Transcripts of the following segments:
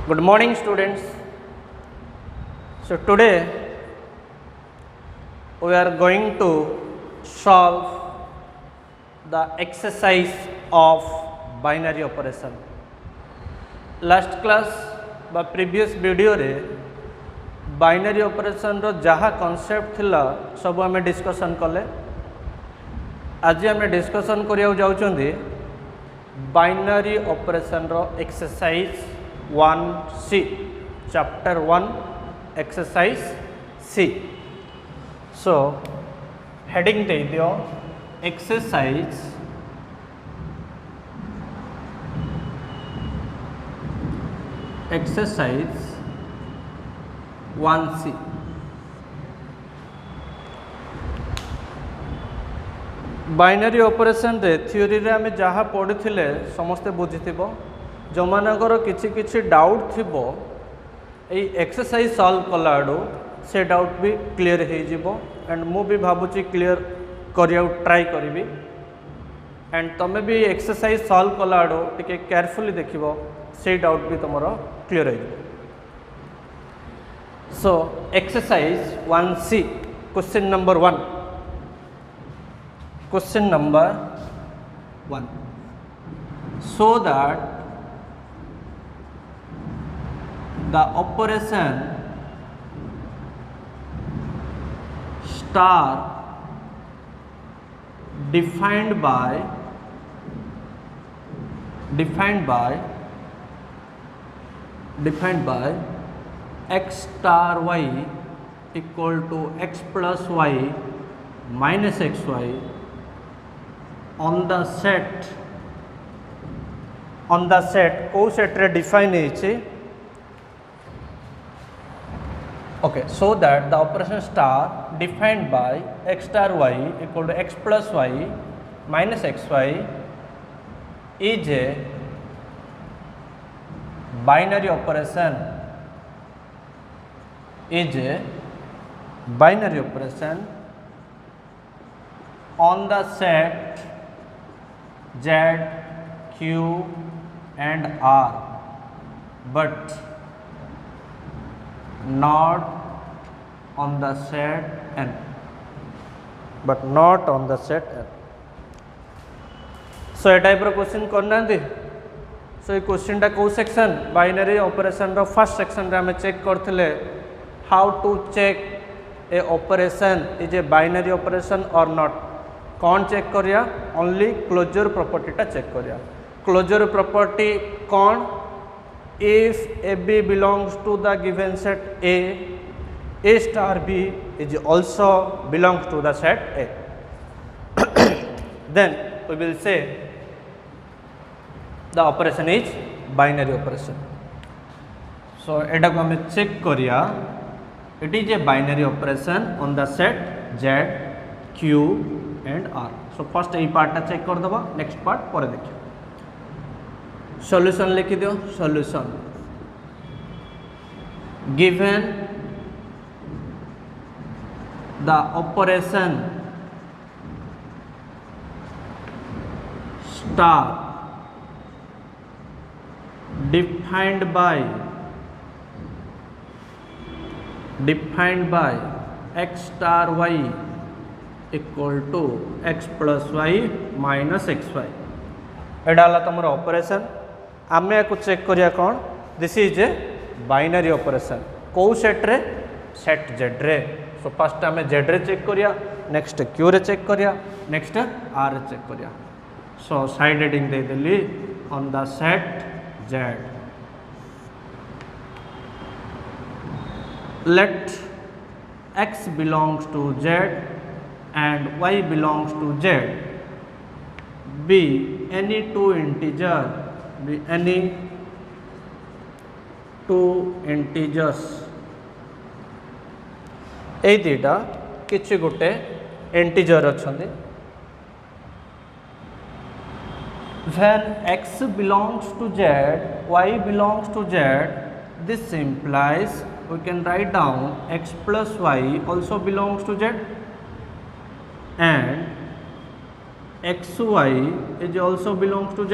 Good morning, students. So today we are going to solve the exercise of binary operation. Last class बा previous video रे binary operation रो जहाँ concept थिला सब आमे discussion कले. आज आमे discussion करिया जाउचंदी binary operation रो exercise 1C, chapter 1, exercise C. So heading दे दियो exercise exercise 1C. Binary operation रे थ्योरी रे आमे जहाँ पढ़ी समस्ते बुझीथिबो जो मानकर किछि किछि डाउट थिबो एई एक्सरसाइज सॉल्व कला आडो से डाउट भी क्लियर हो जिवो एंड मु भी भाबुची क्लियर करिया ट्राई करिवि एंड तमे भी एक्सरसाइज सॉल्व कला आडो टिके केयरफुली देखिबो से डाउट भी तमरो क्लियर हो जिवो. So exercise 1C question number 1. Question number 1. So that the operation star defined by x star y equal to x plus y minus xy on the set को set रे define है. Okay, so that the operation star defined by x star y equal to x plus y minus xy is a binary operation on the set Z, Q and R, but not on the set N. So ये type रो question करना दे. So ये question टा को section binary operation रो first section रे हमें चेक करथिले how to check a operation is a binary operation और नॉट. कौन चेक करिया? ओनली क्लोजर प्रॉपर्टी टा चेक करिया. क्लोजर प्रॉपर्टी कौन? If a B belongs to the given set a star b is also belongs to the set a, then we will say the operation is binary operation. So एटा को हमें check करिया. It is a binary operation on the set Z Q and R. So first यही पार्टा check कर दबा, next part पर देखिए. सॉल्यूशन लिखि दियो. Solution given the operation star defined by x star y equal to x plus y minus xy. एडा ला तमर ऑपरेशन. आमे या चेक करिया कौन? This is a binary operation. को सेट रे? सेट जेड रे. सो फर्स्ट आमे जेड रे चेक करिया, नेक्स्ट क्यू रे चेक करिया, नेक्स्ट आर रे चेक करिया. So side heading they Delhi on the set Z. Let x belongs to Z and y belongs to Z be any two integers. ए दीटा किछि गोटे integer अछंदी. When x belongs to Z, y belongs to Z, this implies we can write down x plus y also belongs to Z and xy is also belongs to Z.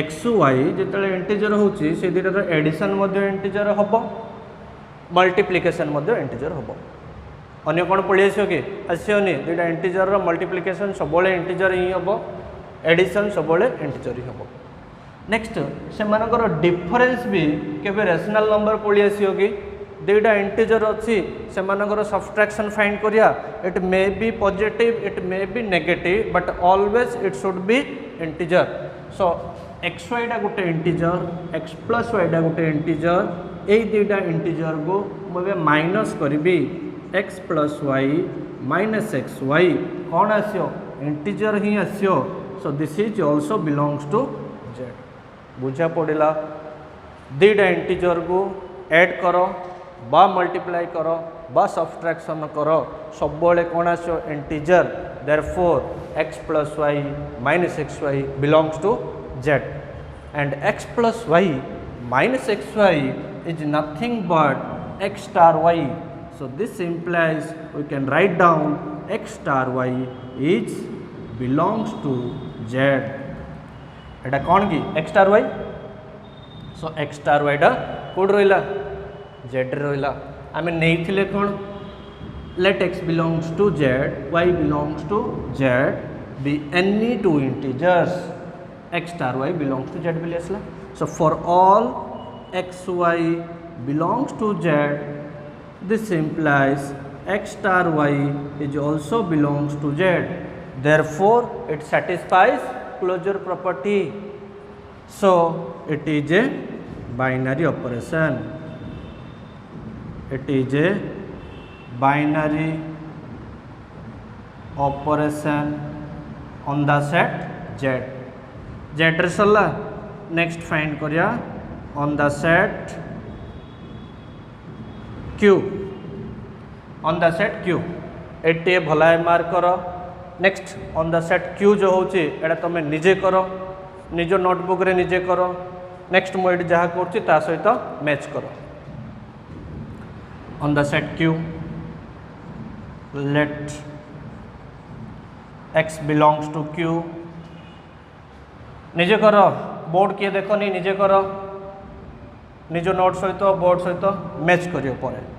X y जो integer होची से दुटार addition integer हम multiplication integer हम अन्य कौन पढ़ी आसो कि आसोनी दुटा इंटीजर मल्टीप्लिकेशन सब इंटीजर ही हम एडिशन सब इंटीजर ही हम नेक्स्ट से डिफरेंस भी केबे रेशनल नंबर पढ़ी आसो कि दुटा इंटीजर अच्छी से सब्सट्रैक्शन फाइंड करिया it may be positive it may be negative but always it should be integer so X वाईटा गोटे इंटीजर एक्स प्लस वाईटा गोटे इंटीजर यही दुटा इंटीजर को मुझे माइनस करी x plus Y minus x y कौन आसो इंटीजर ही आसो so this is also belongs to z बुझा पड़ा दुटा इंटीजर को ऐड करो बा मल्टीप्लाई करो बा सब्सट्रैक्शन करो सब कौन आसो integer therefore x plus Y minus x Y belongs to z and x plus Y minus x y is nothing but x star y. So this implies we can write down x star y is belongs to z. एटा कौन की x star y? So x star y टा code रहिला z रहिला आमे नेइथिले कोन let x belongs to z y belongs to z be any two integers x star y belongs to z बोली आसला. So for all x y belongs to z this implies x star y is also belongs to z therefore it satisfies closure property. So it is a binary operation. It is a binary operation on the set z. Z रे सरला next find करिया on the set Q. On the set Q एटे भलाए mark करो. Next on the set Q जो होची एटा तुम निजे करो निज नोटबुक रे निजे करो. नेक्स्ट मुझे जहाँ करछि ता सहित मैच करो. On the set Q let x belongs to Q. निजे करो बोर्ड किए देखो नहीं निजे करो निज नोट सहित बोर्ड सहित मैच करियो परे.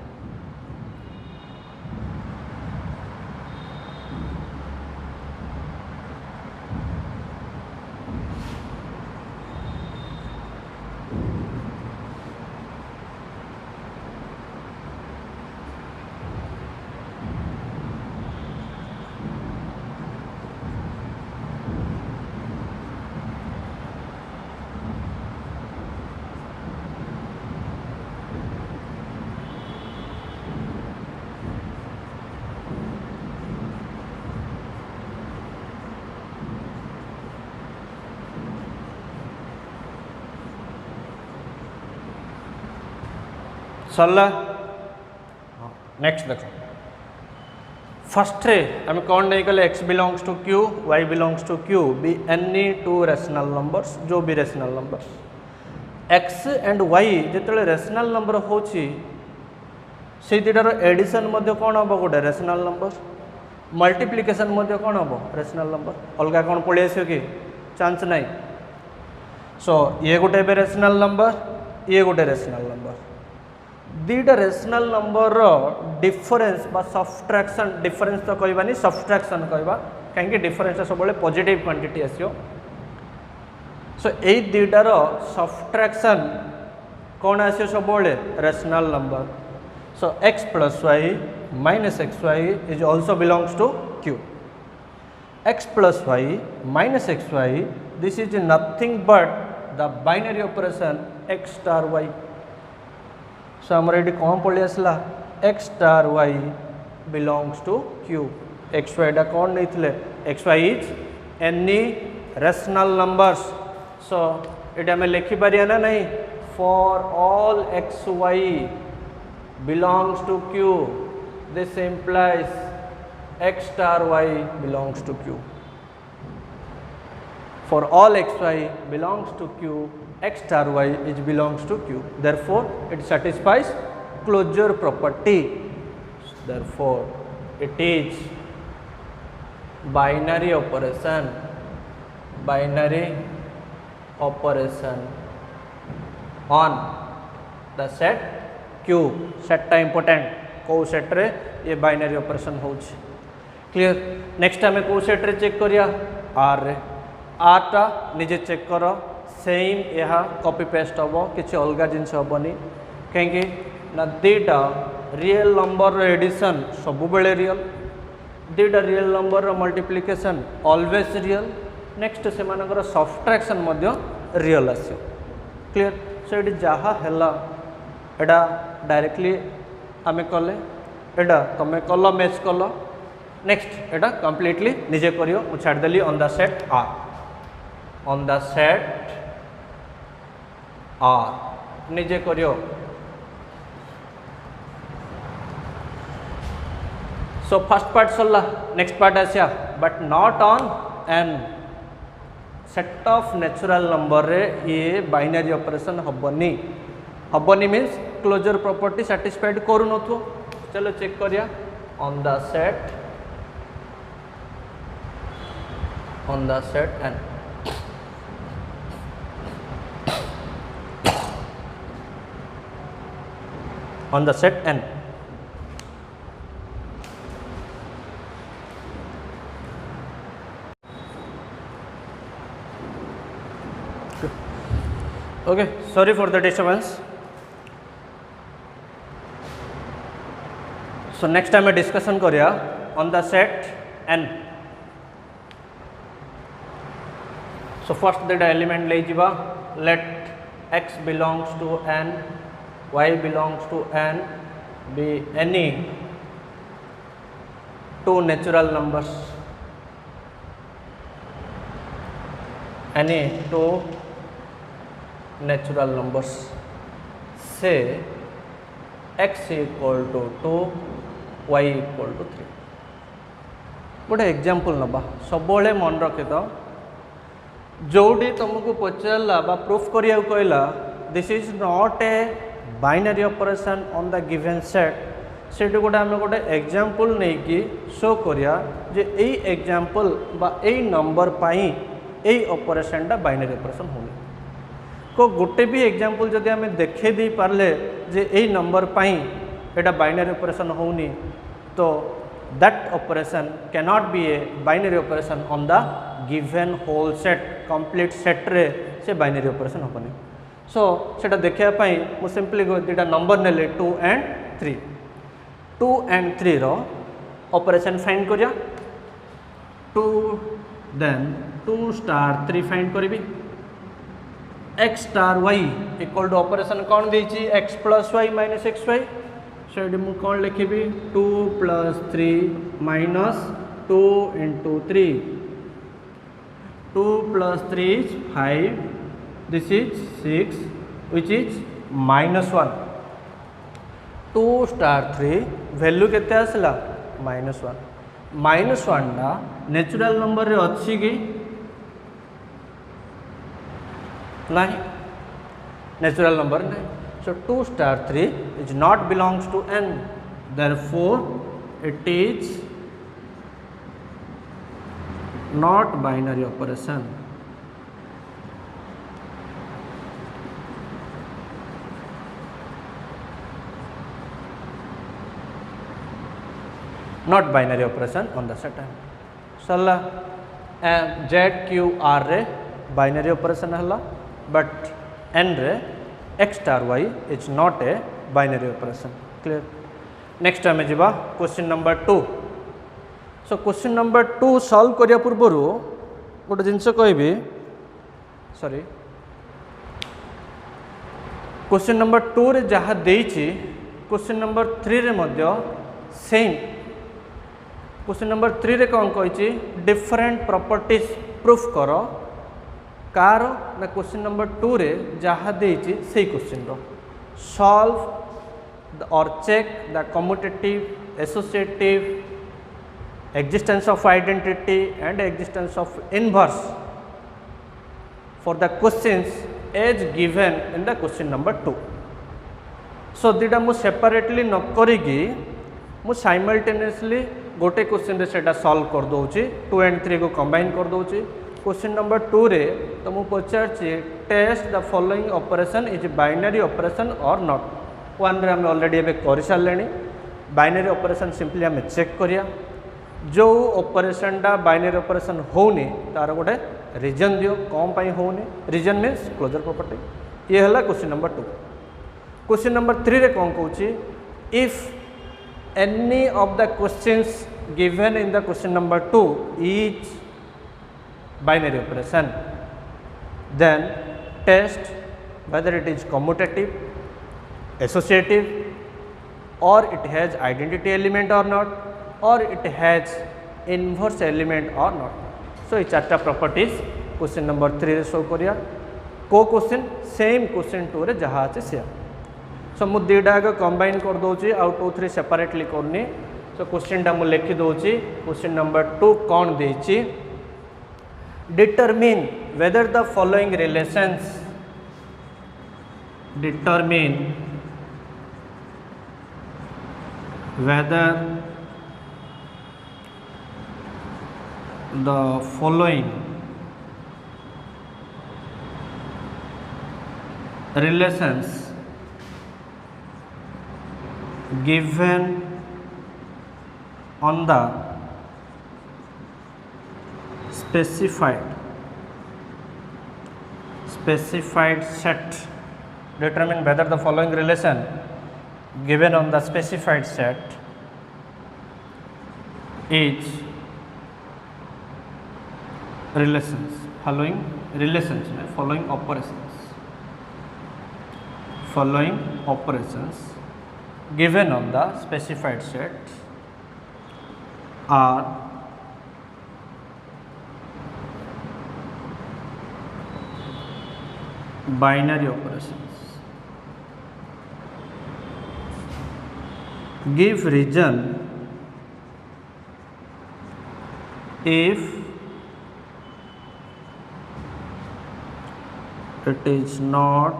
सरला नेक्स्ट देखो फर्स्ट रे आम कौन नहीं कले x belongs to q y belongs to q be any two rational numbers जो भी rational numbers x and y जिते रेशनल नंबर होची से दुटार एडिशन मध्य कौन हम गोटे रेशनल नंबर मल्टीप्लिकेशन मध्य कौन हम रेशनल नंबर अलग कौन पड़े आस कि चांस नहीं. सो ये गोटे रेशनल नंबर ये गोटे रेशनल नंबर दुटा रेशनल नंबर डिफरेंस बा सब्सट्रैक्शन डिफरेंस तो कहबानी सब्सट्रैक्शन कहबा कहीं डिफरेंस सब पॉजिटिव क्वांटिटी आसो. सो यही दुटार सब्सट्रैक्शन कौन आसो सब rational number. So x plus Y minus x Y is also belongs to q. x plus Y minus x Y this is nothing but the binary operation x star y. So आमर ये कौन पढ़ी आसला X star Y belongs to Q. X वाईटा कौन नहीं थे X Y is any rational numbers. So ये आम लिखिपर ना नहीं for all X Y belongs to Q this implies x star Y belongs to q. For all x y belongs to q x star y is belongs to q therefore it satisfies closure property. Therefore it is binary operation operation on the set Q. Set टा important को set रे ये binary operation होउछि clear next आम को set रे check करिया are रे are टा निजे चेक कर सेम यह कॉपी पेस्ट हम किसी अलग जिनस हेनी कहीं ना दीटा रियल नंबर एडिशन सब बेले रियल दीटा real number multiplication always real next से मानकर सब्ट्रैक्शन रियल आसो क्लियर सो ये जहाँ एटा डायरेक्टली आम कले एटा तुम कल मैच कल नेक्स्ट एटा कंप्लीटली निजे करियो मु छाड़देली ऑन द सेट आर निजे करियो सो फर्स्ट पार्ट सरला नेक्स्ट पार्ट आसिया but not on N set of natural number रे ये बाइनरी ऑपरेशन हबनी मीन्स क्लोजर प्रॉपर्टी सैटिस्फाइड करू नथु चलो चेक करिया on the set N on the set n okay sorry for the disturbance so next time a discussion kariya on the set n so first the element lei jiba let x belongs to n y belongs to n be any two natural numbers say x equal to 2 y equal to 3 गोटे example नबा सब मन रखे तो जोटी तुमको पचारा बा proof करिया कहला this is not a binary operation on the given set से गोटे आम गोटे एग्जांपल नहीं कि शो करिया जे एई एग्जांपल बा एई नंबर पाई एई ऑपरेशन टा बाइनरी ऑपरेशन होनी को गोटे भी एग्जांपल जदि आम देखे दे पारले जे एई नंबर पाई एटा बाइनरी ऑपरेशन होनी तो that operation cannot be a binary operation on the given whole set complete set रे से बाइनरी ऑपरेशन होनी सो सेटा देखापी मुझे सिंपली दुटा नंबर नेले 2 and 3 2 and 3 रो ऑपरेशन फाइंड करिया 2 देन 2 स्टार 3 फाइंड करी x star y equal to operation कौन देछि x plus y minus xy so ये मुझे कौन लिखी 2 plus 3 minus 2 into 3 2 plus 3 is 5 this is 6 which is -1 2 star 3 value केते आसला -1 टा नेचुरल नंबर रे अछि कि नहीं नेचुरल नंबर नहीं सो 2 star 3 is not belongs to n therefore it is not binary operation not binary operation on the set सरला ZQR रे binary operation हला but n रे x star y is not a binary operation clear next time जीवा question number 2 so question number 2 solve करिया पूर्व गोटे जिनस कहबी sorry question number 2 रे जहाँ देइछि क्वेश्चन नंबर 3 रे मध्य सेम क्वेश्चन नंबर 3 रे कौन कही डिफरेंट प्रॉपर्टीज प्रूफ कर कार ना क्वेश्चन नंबर 2 रे जहाँ देइछि सेही क्वेश्चन रो सॉल्व और check the commutative associative existence of identity and existence of inverse for the questions as given in the question number 2 so dita mu separately न करिगी मु simultaneously गोटे क्वेश्चन रे सेटा सॉल्व कर दोउची 2 and 3 को कंबाइन कर दोउची क्वेश्चन नंबर 2 रे तो मु पचार test the following operation is binary operation और नॉट। 1 रे हम ऑलरेडी एबे कर सारे बाइनरी ऑपरेशन सिंपली आम चेक करिया जो ऑपरेशनटा बाइनरी ऑपरेशन होनी तार गोटे रीजन दियो कौन पाई होनी रीजन मीन्स क्लोजर प्रॉपर्टी। ये है क्वेश्चन नंबर 2। क्वेश्चन नंबर 3 रे कौन कहूँ if any of the questions given in the question number 2 is binary operation then test whether it is commutative, associative, or it has identity element or not, or it has inverse element or not. So ये चार्टा properties question number 3 रे show करिया को question same question 2 रे जहाँ अच्छे से सो मु दुईटा आगे कंबाइन कर दूसरी आउ 2 3 सेपरेटली करनी। सो क्वेश्चन टा मु लिखि दूसरी क्वेश्चन नंबर 2 कौन देछि determine whether the following relations determine whether the following relations given on the specified set determine whether the following relation given on the specified set is following operations given on the specified set are binary operations. Give reason if it is not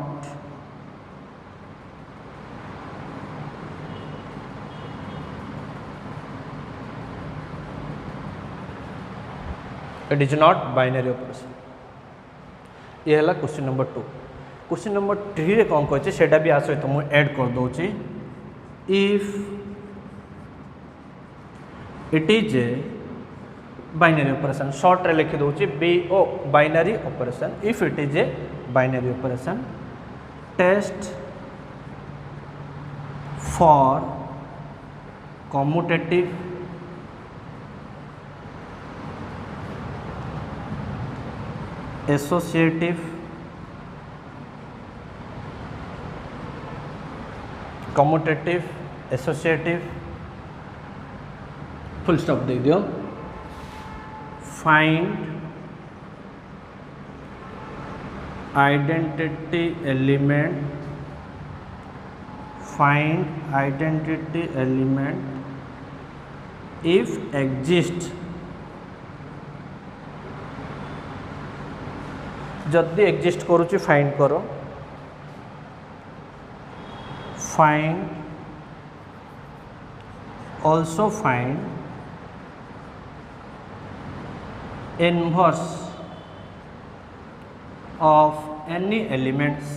binary operation। ये है question number 2। Question number 3 रे कौन कहे सेटा भी आ सहित मुझे add कर दूची if it is a binary operation short रे लिखि दूची BO binary operation. If it is a binary operation test for commutative associative commutative associative full stop दे दियो find identity element if exist जदि एग्जिस्ट करुच्ची find करो find also find inverse of any elements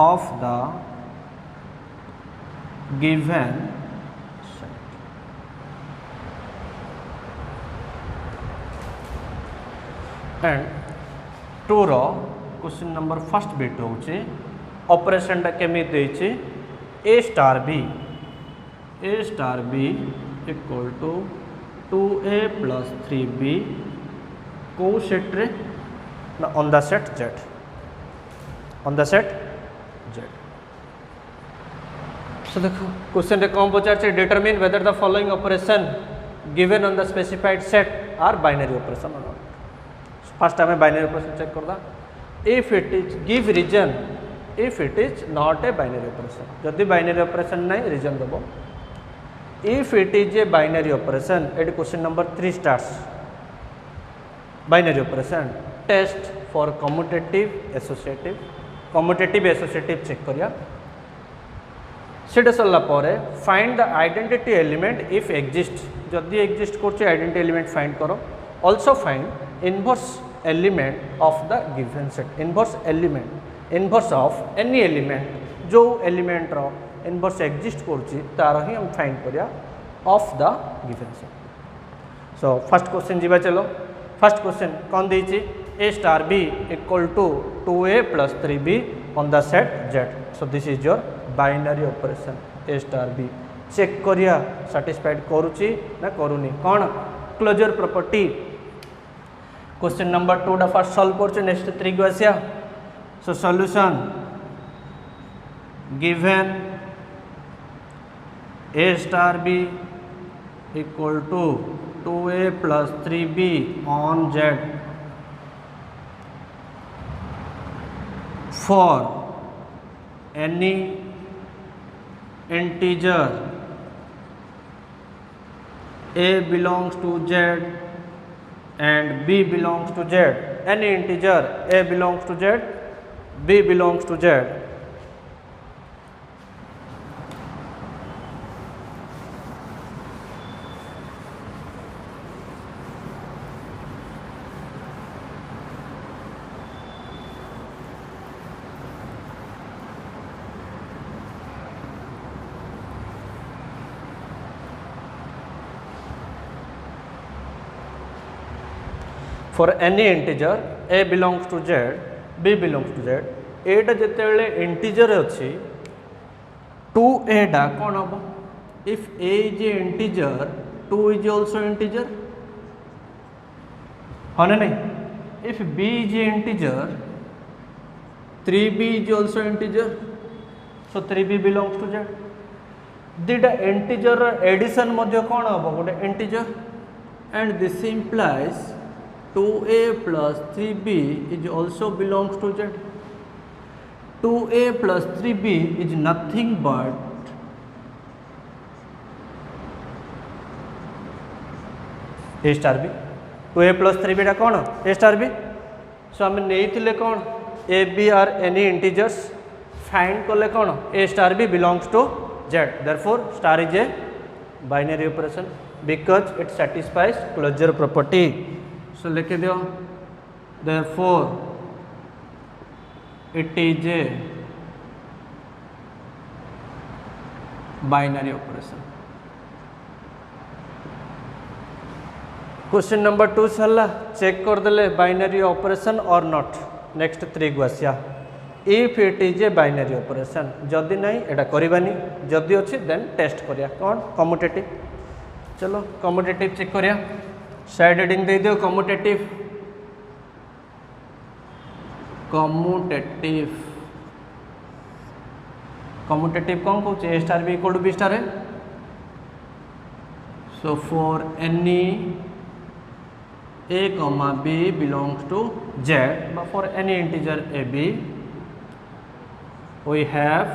of the given and 2 रो question number first बिट रोचे operation टा केमी देछि A star B equal to 2A plus 3B को सेट रे ना on the set Z so देखो क्वेश्चन रे कौन पचार छे determine whether the following operation given on the specified set are binary operation और नॉट। फर्स्ट आम बाइनरी ऑपरेशन चेक करदा if it is give reason if it is not a binary operation जदि binary operation नहीं reason दबो if it is a binary operation at question number 3 starts binary operation test for commutative associative check करिया सीटा सरला find the identity element if exist जदि exist कर identity element find करो also find inverse element of the given set inverse of any element जो element रो inverse exist करुच्ची तार ही हम फाइंड करिया of the given set. So first question जीवा चलो फर्स्ट क्वेश्चन कौन देछि a star b equal to 2a plus 3b on the set z। so this is your binary operation a star b check करिया satisfied करूची ना करूनी कौन closure property. Question number 2 डा first solve करछु next 3 को आसिया। So solution given a star b equal to 2a plus 3b on z for any integer a belongs to z and b belongs to z, any integer a belongs to z, b belongs to z, for any integer a belongs to z, b belongs to z, Etah जेतेबेले integer अछि 2a डा कोन हबो if a is a integer 2 is also integer हने नहीं if b is a integer 3b is also integer so 3b belongs to z। दिटा integer addition मध्ये कोन हबो गोटे integer and this implies 2a plus 3b is also belongs to z। 2a plus 3b is nothing but a star b। 2a plus 3b टा कौन a star b। सो आम नहीं कौन a b are any integers find कले कौन a star b belongs to z, therefore star is a binary operation because it satisfies closure property। सो लिख दियो therefore it is a binary operation। Question number 2 सरला check कर देले binary operation और not. Next 3 को आसिया if it is a binary operation जदि नहीं एटा करबानी जदि अछि देन टेस्ट करिया कौन कम्यूटेटिव। चलो कम्यूटेटिव चेक करिया साइड हेडिंग दे दियो कम्यूटेटिव कम्यूटेटिव कौन कहूँ A star B equal to B star है। So for any a comma b belongs to z but for any integer a b we have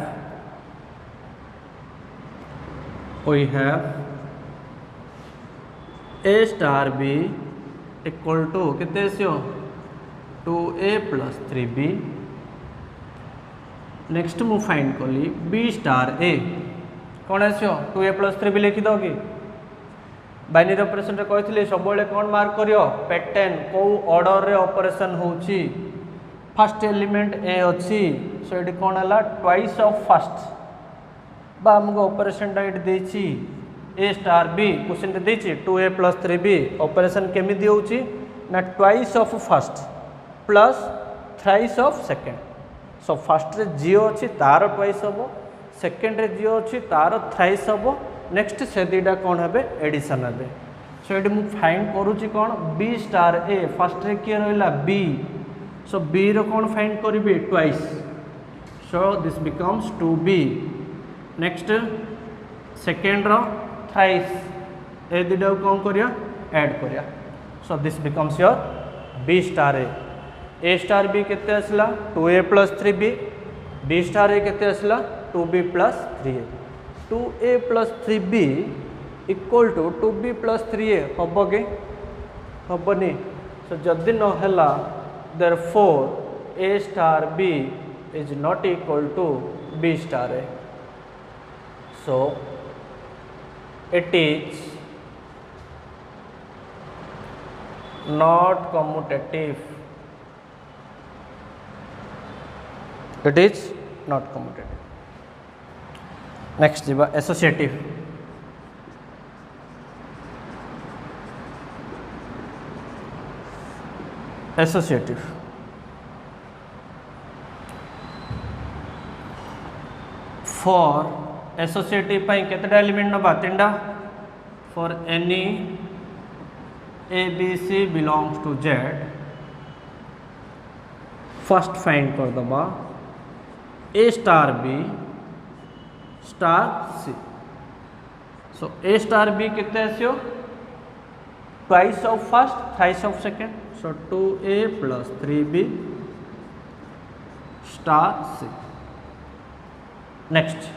a star b equal to कितने से 2a plus 3b। Next मु find कली b star a कौन आसो 2a plus 3b लिखी दो कि binary operation रे कहथिले सब बेले कोन मार्क करियो पैटर्न को ऑर्डर रे ऑपरेशन होउची फर्स्ट एलिमेंट ए अछि सो एडी कोन हला ट्वाइस ऑफ फर्स्ट बा हमको ऑपरेशन डाइट देछि ए स्टार बी क्वेश्चन रे देछि 2a plus 3b ऑपरेशन केमि दिउची ना twice of first plus thrice of second. So first ray जियो अछि तार ट्वाइस हबो सेकंड रे जियो अछि तार थ्राइस हबो नेक्स्ट से दीटा कौन है एडिशन हे। सो ये मुझे फाइंड करुच्ची कौन बी स्टार ए फर्स्ट रे किए रहा बी सो बी रो कौन फाइंड करी twice so this becomes 2b। Next second रो थ्राइस ए दुटा कौन करिया ऐड करिया so this becomes your B star A star B केते आसला 2a plus 3b B star ए केते आसला 2b plus 3a। 2a plus 3b equal to 2b plus 3a हम कि हमनी। सो जदि न हैला therefore a star b is not equal to b star a। So it is not commutative. It is not commutative. Next jiba associative. Associative. For associative पाई केतटा element नबा तीनटा. For any A B C belongs to Z, first find कर दबा A star B star C. So A star B कितने आसियो? Twice of first, thrice of second. So 2A plus 3B star C. Next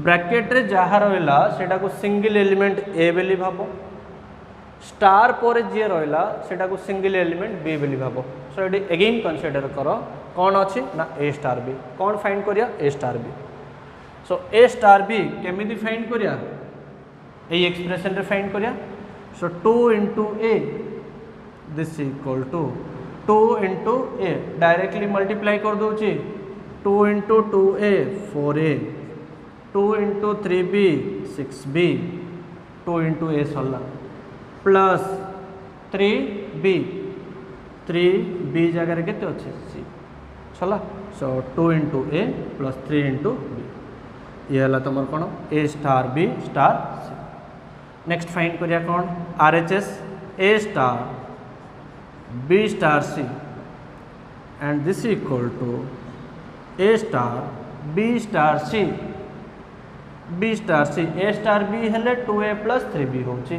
bracket रे जहाँ रहा सेटा को single element ए बेली भाव, star पर जी रहा सेटा को सिंगल एलिमेंट बी बेली भाव. सो ये अगेन कंसीडर कर कौन अच्छी ना ए स्टार बी. कौन फाइंड करिया? A star B. So A star B केमिति फाइंड करिया? ए एक्सप्रेशन रे फाइंड करिया. So 2 into A this equal to 2 into A directly multiply कर दूची. 2 into 2A 4A, 2 into 3B 6B, 2 into A सरला प्लस 3B, 3B जगह के अच्छे C सरला. So 2 into A plus 3 into B ये है तुम कौन? A star B star C. Next find करिया कौन? RHS A star B star C and this equal to A star B star C, B star C. A star B हेले 2A plus 3B होची.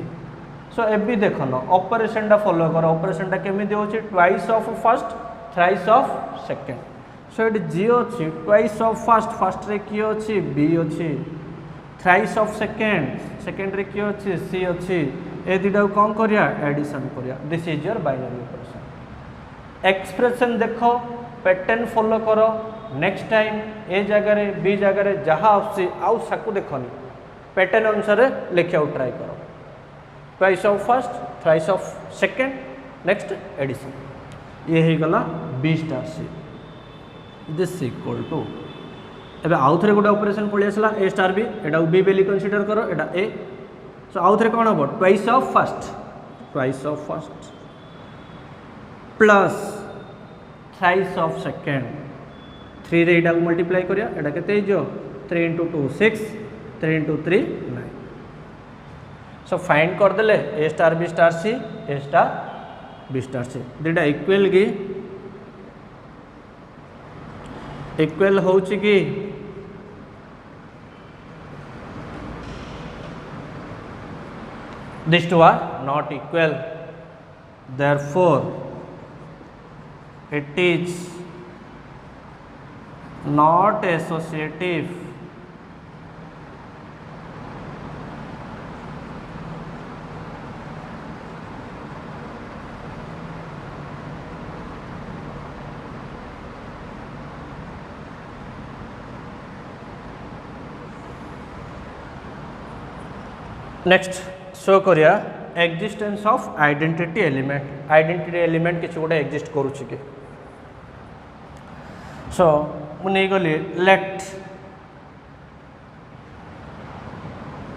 सो ए भी देखन operation टा follow कर. Operation टा केमिति होची? Twice of first, thrice of second. So ये G अच्छी twice of first, first ray की अच्छी B अच्छी. थ्राइस ऑफ सेकंड, सेकंड रे की अच्छी C अच्छी. ए दुटा कौन करिया? एडिशन करिया. This is your binary operation. Expression देखो, पैटर्न फॉलो करो. नेक्स्ट टाइम ए जगह बी जगह जहाँ आउसी आउ साकू देखनी, पैटर्न अनुसार लिखा ट्राई करो. Twice of first, thrice of second, next addition. ये हो गला B star C. This equal to एबे आउ थे गोटे ऑपरेशन पड़ी आसला ए स्टार बी. एटा बी बेली कंसीडर करो, एटा ए. सो आउ थे कौन हम? Twice of first, twice of first plus thrice of second. 3 रे एटा मल्टीप्लाई करिया. एटा केते जो 3 into 2 6, 3 into 3 9. सो फाइंड कर देले ए स्टार बी स्टार सी, ए स्टार बी स्टार सी दुटा इक्वल की इक्वल होची कि these two are not equal. Therefore it is not associative. Next show करिया existence of identity element. Identity element किसी गोटे एक्जिस्ट करुच्ची कि. सो मुझे गली let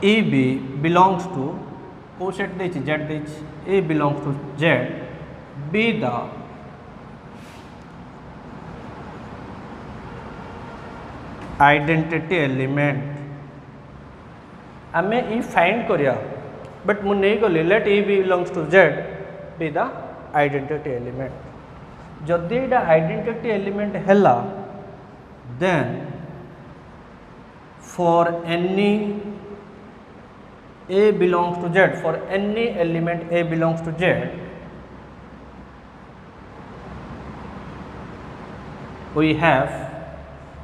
A B belongs to को सेट दे जेड दे. A belongs to Z B the identity element. आमे ई फाइंड करिया बट मु नहीं गली let A belongs to Z B the identity element. जदि एटा आइडेंटिटी एलिमेंट हैला then for any A belongs to Z, for any element a belongs to z we have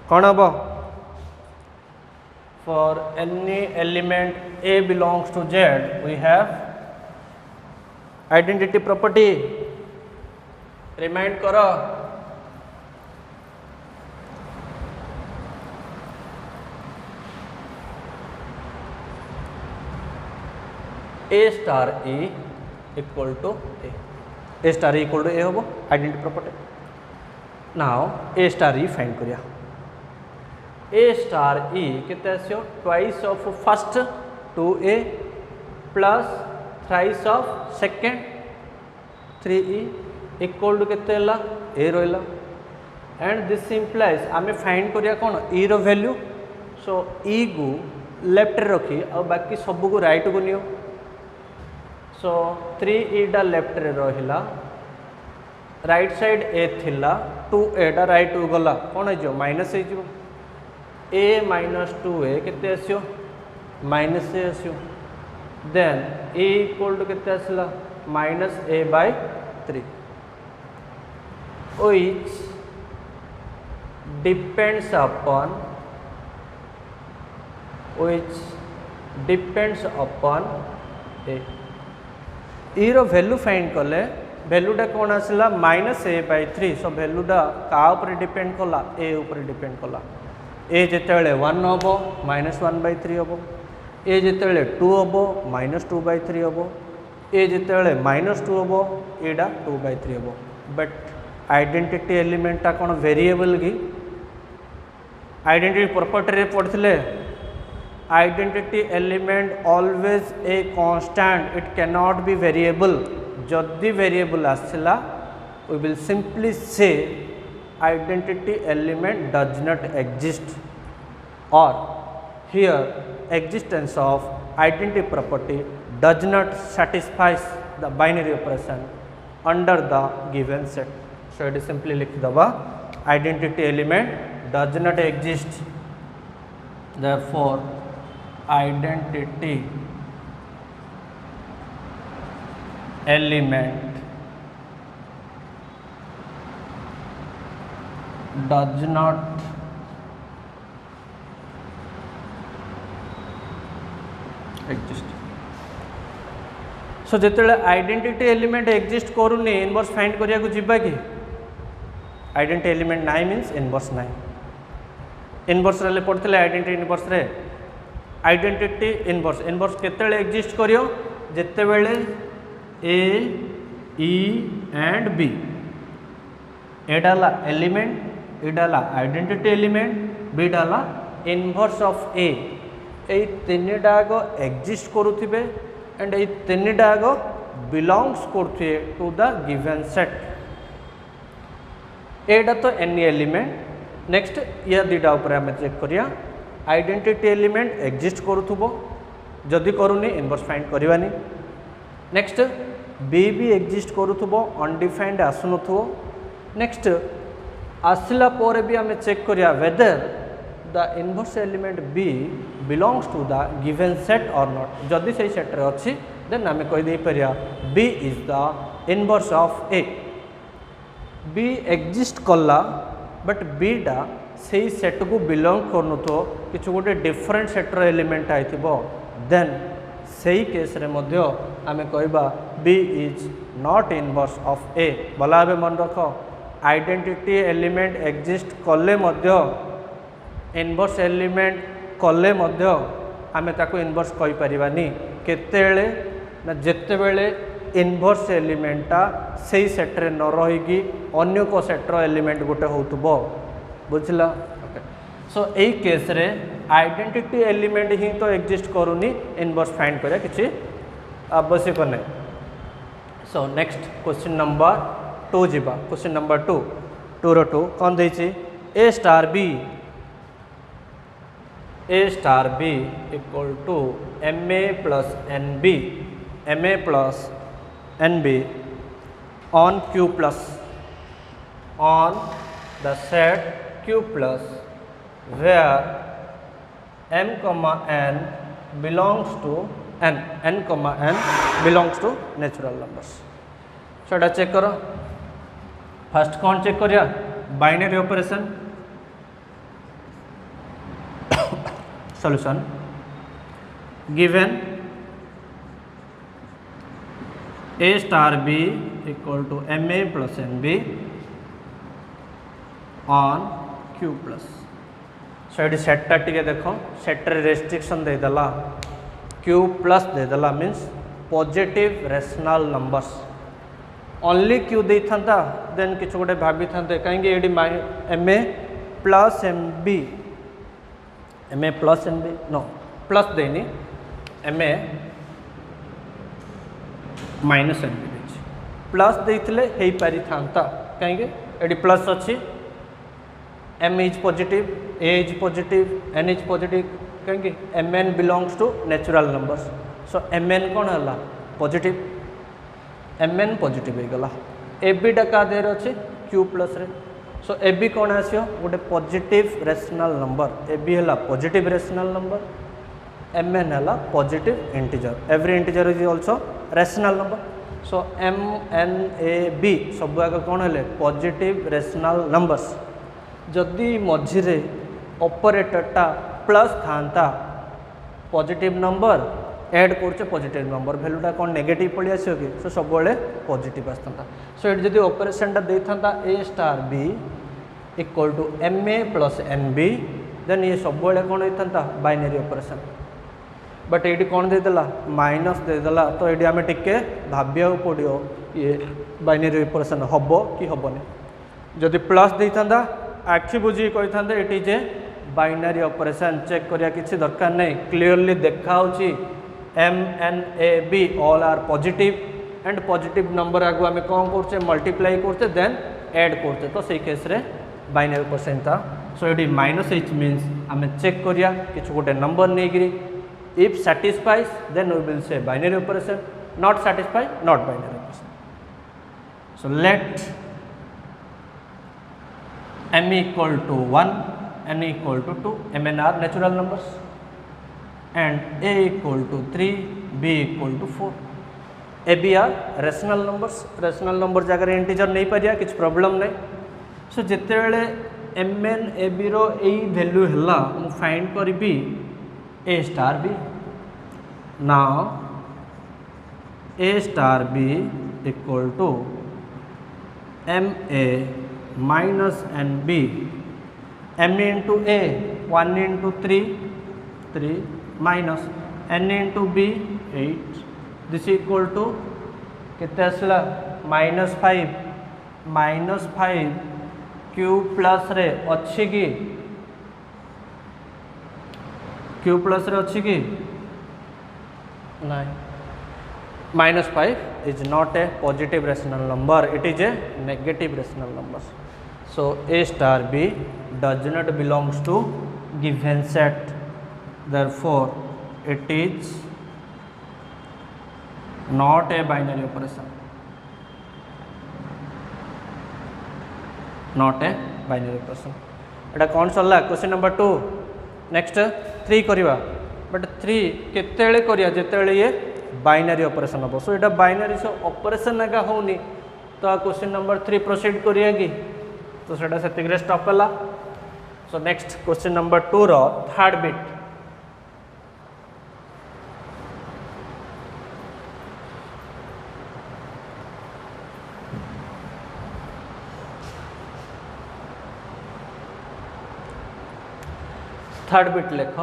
कौन हम? For any element A belongs to Z, we have identity property. Remind करो. A star E equal to A star E equal to A हम identity property now A star E find करिया A star E केते आसियो twice of first 2a plus thrice of second 3e equal to केते हला A रहिला and this implies आमे find करिया कोन e रो वैल्यू सो e को लेफ्ट रे रखी और बाकी सब को राइट को नियो सो 3e डा लेफ्ट रे रहिला राइट साइड ए थिला 2a डा राइट को गला कोन हो माइनस हो जो a माइनस 2a केते आसियो माइनस ए आसियो देन a इक्वल टू केते आसला minus a by 3 which depends upon a e रो वैल्यू फाइंड कले वैल्यूटा कौन आसला माइनस ए बाय 3 सो वैल्यूटा का ऊपर डिपेंड कला ए ऊपर डिपेंड कला ए जितेबाला 1 हम माइनस 1 बाय 3 हम ए जितेबाला 2 हम माइनस 2 बाय 3 हम ए जितेबाला माइनस 2 हम एटा 2 बाय 3 हम बट आइडेंटिटी एलिमेंटा कौन वेरिएबल की आइडेंटिटी प्रॉपर्टी रे पढ़ते identity element always a constant it can not be variable जदि वेरिएबल आसला वी विल सिंपली से identity element does not exist or here existence of identity property does not satisfies the binary operation under the given set. So it is simply likh daba identity element does not exist, therefore identity element does not exist. So जिते identity element exist करूनी inverse find करिया को जिबा कि identity element नाइ means inverse नाइ inverse रे पढ़ते आइडेंटिटी इनवर्स रे आइडेंटिटी इनवर्स इनवर्स केते एक्जिस्ट करियो जिते बेले ए ई एंड बी एटा ला एलिमेंट इडाला आइडेंटिटी एलिमेंट बीडाला इनवर्स ऑफ ए यही तीन डाग एक्जिस्ट करुथिबे एंड ये तीन डाग बिलोंग्स करथुए टू द गिवन सेट एटा तो एनी एलिमेंट नेक्स्ट या दुटा ऊपर आम चेक करिया आइडेंटिटी एलिमेंट एक्जिस्ट करुथुबो जदि करूनी इनवर्स फाइंड करवानी नेक्स्ट बी भी एक्जिस्ट करुथुबो अनडिफाइंड आसुनथुबो नेक्स्ट आसला पर भी आम चेक करिया whether the inverse element b belongs to the given set और नॉट जदि से सेट रे अच्छी देन आम कह दे परिया B is the inverse of A B exist कला बट बी डा से सेट को बिलोंग करनु तो किछु गोटे डिफरेंट सेटर एलिमेंट आइथिबो देन सही केस रे मध्य आम कहबा B is not inverse of A भला भाव मन रख आइडेंटिटी एलिमेंट एक्जिस्ट कले मध्य इनवर्स एलिमेंट कले मध्य आमे ताको इनवर्स कहि परिबानी केतेले ना जेतेबेले इनवर्स एलिमेंटा सही सेट रे न रहिगी अन्य को सेटर एलिमेंट गोटे होतबो बुझला ओके सो एई केस रे आइडेंटिटी एलिमेंट ही तो एक्जिस्ट करूनी इनवर्स फाइंड करिया किछि आवश्यक नै सो नेक्स्ट क्वेश्चन नंबर 2 जीवा क्वेश्चन नंबर 2 रो 2 कौन देछि A star B equal to M A plus N B on Q plus on the set Q plus where m n belongs to n belongs to natural numbers. So एटा check करो फर्स्ट कौन check करिया binary operation solution given a star b equal to M A plus N B on q plus so ये सेटा टी देखो सेट्रे रेस्ट्रिक्शन देदेला q प्लस देदेला means positive rational numbers only Q दे था देन किसी गोटे भाभी था कहीं M A plus M B M A plus M B no plus देनी M A minus M B they plus देते हो पारि था कहीं ये प्लस अच्छी M is positive A is positive N is positive कहीं M N belongs to natural numbers so M N कौन है पॉजिटिव एम एन पॉजिटिव हो गला ए बी टा क्या देर अच्छे क्यू प्लस रे सो ए बी कौन आसो गोटे positive rational number A B है positive rational number M N है positive integer every integer is also rational number so M N A B सब आग कौन है पॉजिटिव रेशनल नंबर्स जदि मझिरे ऑपरेटरटा प्लस था पॉजिटिव नंबर एड करचे पॉजिटिव नंबर वैल्यूटा कौन नेगेटिव पड़ी आसो कि सो सब पॉजिटिव आसता सो ये जब ऑपरेशनटा दे था A star B equal to M A plus N B then ये सब कौन होता बाइनरी ऑपरेशन बट ये कौन देदेला माइनस देदेला तो ये आम टिके भाविया पड़ो ये बाइनरी ऑपरेशन हम कि हेनी जदि प्लस दे था आखि बुझी कही था it is a binary operation check करिया किसी दरकार नहीं क्लीयरली देखा m N A b all are positive and positive number आगु आम कौन करते मल्टीप्लाई करते देन ऐड करते तो सही केस रे बाइनरी ऑपरेशन था सो ये माइनस एच मीन्स आम चेक करिया किसी गोटे नंबर नहीं if satisfies then we will say binary operation not satisfy not binary operation so let m equal to 1 n equal to 2 mn are natural numbers and a equal to 3 b equal to 4 a b are rational numbers जगह integer नहीं पारिया किछ problem नहीं सो जिते बेले mn a b रो ए value हला मु फाइंड करबी a star b now a star b equal to m a minus n b m into a 1 into 3 minus n into b 8 this equal to कितने आसला -5 q प्लस रे अच्छी कि q प्लस रे अच्छी कि नहीं -5 is not a positive rational number it is a negative rational number so a star b does not belongs to given set therefore it is not a binary operation not a binary operation एटा कौन सरला question number 2 next 3 करिवा but 3 केतेले करिया जेतेले ये binary operation हम सो ये binary से operation आगे होनी तो question number 3 proceed करिए कि तो से स्टॉप कला सो नेक्स्ट क्वेश्चन नंबर 2 रो थर्ड बिट थर्ड बिट लिख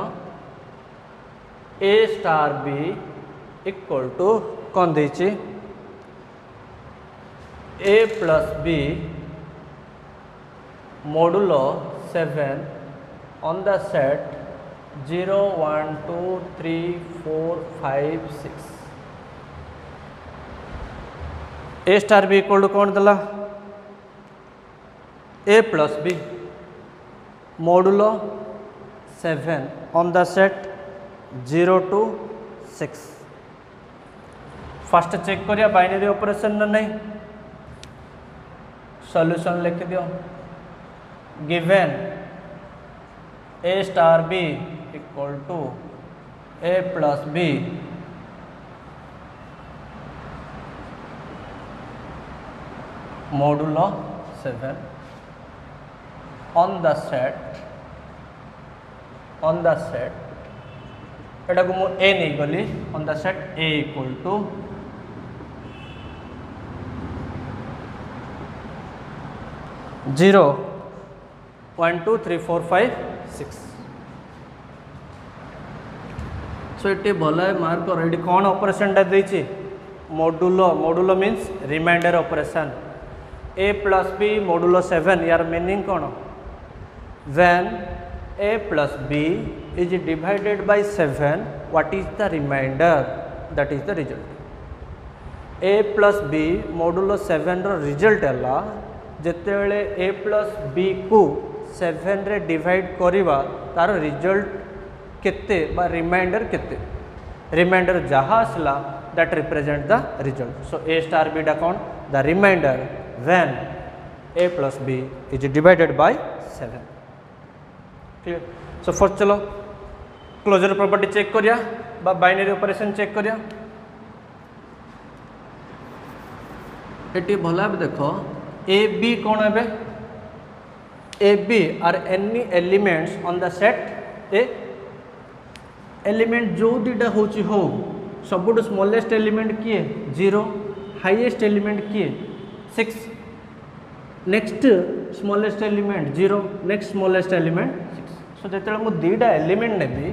A star B equal to कौन दीची A plus B modulo 7 on the set 0 1 2 3 4 5 6 A star B equal to कौन दला A plus B modulo 7 on the set 0 to 6 first check करिया binary operation ना नहीं solution लिख दियो given A star B equal to A plus B modulo 7 on the set एटा को मु ए नहीं गली on the set A equal to 0 1 2 3 4 5 6 so ये भल मार्क कर ये कौन ऑपरेशन टा देछि modulo means remainder operation a plus b modulo 7 यार मीनिंग कौन when a plus b is divided by 7 what is the remainder that is the result a plus b modulo 7 row result है जितेबले a plus b को 7 रे divide करिवा तार result केते बा reminder केते remainder जहाँ आसला that represent the result so a star b डा कौन the remainder when a plus b is divided by 7 clear so first चलो क्लोजर प्रॉपर्टी चेक करिया बा बाइनरी ऑपरेशन चेक करिया एटी भला देखो a b कौन है a b are any elements on the set a element जो दीटा होची हो सबुठ स्मॉलेस्ट एलिमेंट किए 0 हाईएस्ट एलिमेंट किए 6 next smallest element 0 next smallest element 6 सो जो मुझे दीटा एलिमेंट नेबी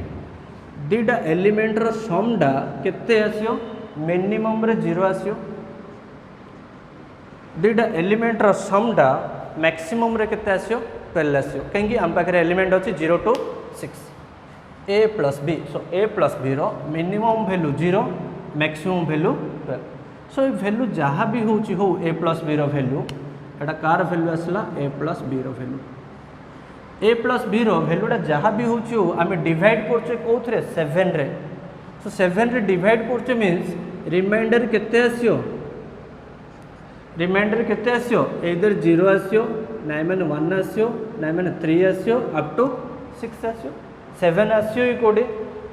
दीटा एलिमेंट रो समडा केते आसियो मिनिमम रे 0 आसियो दीटा एलिमेंट रो समडा मैक्सिमम रे केते आसियो 12 आसियो कहीं आम पाखे एलिमेंट अच्छी 0 to 6 a plus b so a plus b रो minimum value 0 maximum value 12 so ये वैल्यू जहाँ भी हो a प्लस बी रो वैल्यू एटा कार वैल्यू आसला a प्लस बी रो वैल्यू a प्लस बी रो वैल्यूटा जहाँ भी हो आम डिवाइड करछे कोथरे 7 रे सो 7 रे डिवाइड करछे मींस रिमाइंडर केते आसियो रिमाइंडर केते आसियो इधर 0 आसियो नाइ माने 1 आसियो नाइ माने 3 आसियो अप टू 6 आसियो 7 आसियो ई कोडे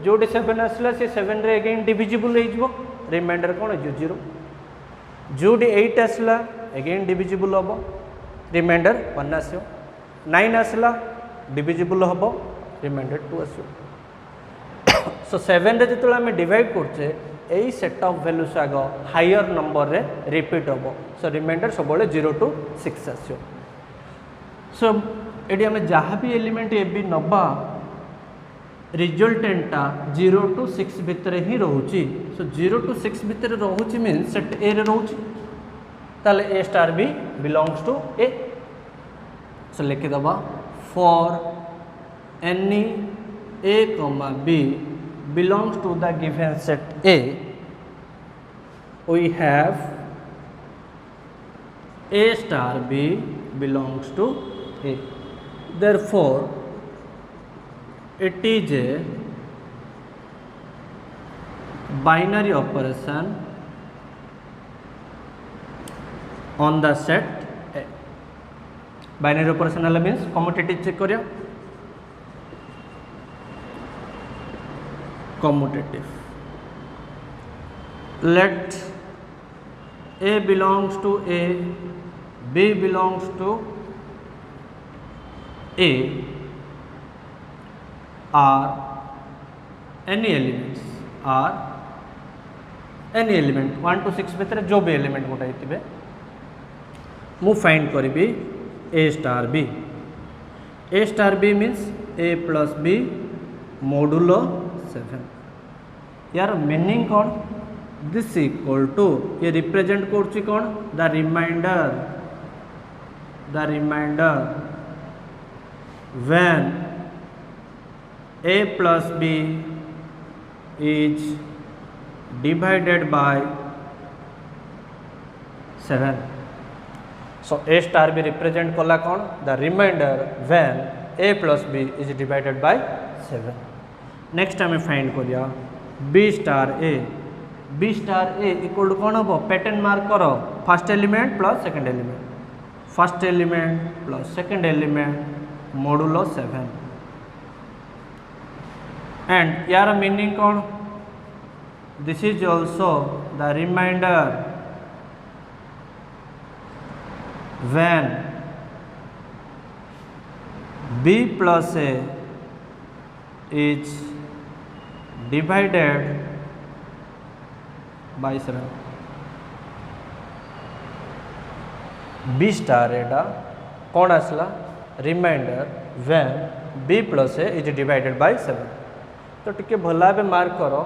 जोटे 7 आसला से 7 रे अगेन डिविजिबल हो जिवो रिमाइंडर कौन हो 0 जोटी 8 आसला अगेन डिविजिबल हम रिमाइंडर 1 आसो 9 आसला डिविजिबल हम रिमाइंडर 2 आसो सो 7 रे जो आम डिवाइड करछे यही सेट ऑफ वैल्यूज आग हायर नंबर रे रिपीट हम सो रिमाइंडर सब 0 to 6 आसो सो ये आम जहाँ भी एलिमेंट ए बी नबा रिजल्टेंटा 0 to 6 भितर ही रोची सो 0 to 6 भितर रोची मीन सेट ए रे रोची ताले a star b belongs to a सो लिखि दबा for any a, b belongs to the given set A we have a star b belongs to A therefore it is a binary operation on the set A binary operation means commutative check करिया commutative let A belongs to A B belongs to A are any elements are any element 1 to 6 भितर जो भी element गोटाई थिबे मु find करिबी A star B A star B means A plus B modulo 7 यार meaning कौन this equal to ये रिप्रेजेंट करछि कौन the remainder when A plus B is divided by 7 so A star B represent कला कौन the remainder when A plus B is divided by 7 next आम find करिया b star a equal to कौन हम pattern mark कर first element plus second element first element plus second element modulo 7 and यार meaning कौन this is also the remainder when B plus a is divided by 7 B star एटा कौन आसला remainder when B plus a is divided by 7 तो टिके भला बे mark करो